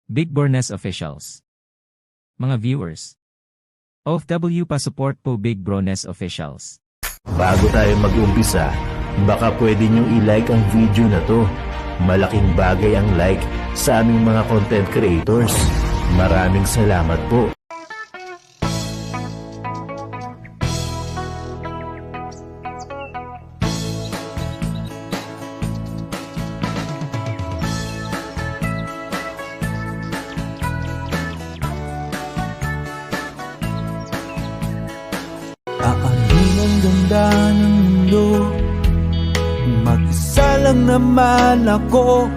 Big Bornes Officials. Mga viewers, OFW pa-support po Big Bornes Officials. Bago tayo mag-umpisa, baka pwede nyo i-like ang video na to. Malaking bagay ang like sa aming mga content creators. Maraming salamat po. Aanin ang ganda ng mundo, mag-isa lang naman ako.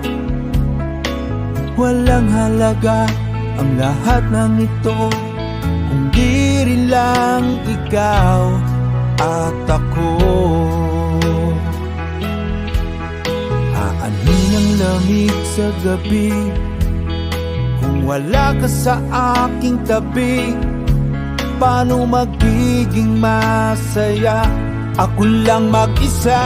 Walang halaga ang lahat ng ito, kung di rin lang ikaw at ako. Aanin ang lamig sa gabi, kung wala ka sa aking tabi. Paano magiging masaya? Ako lang mag-isa.